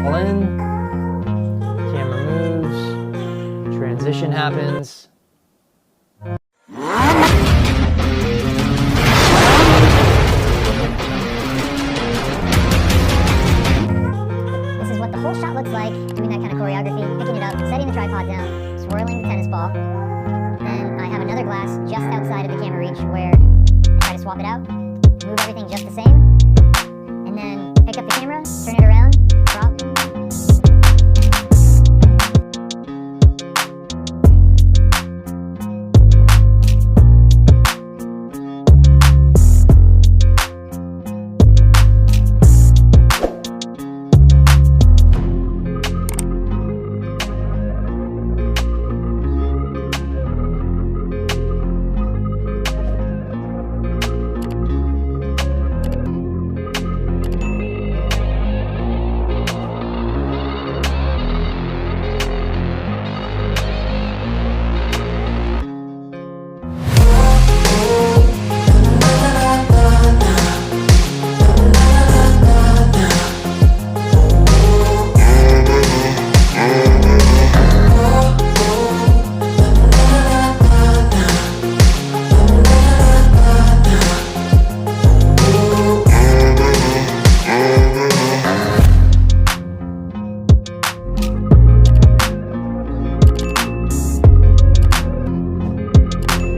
all in, camera moves, transition happens. This is what the whole shot looks like, doing that kind of choreography, picking it up, setting the tripod down, swirling the tennis ball. Then I have another glass just outside of the camera reach where I try to swap it out, move everything just the same.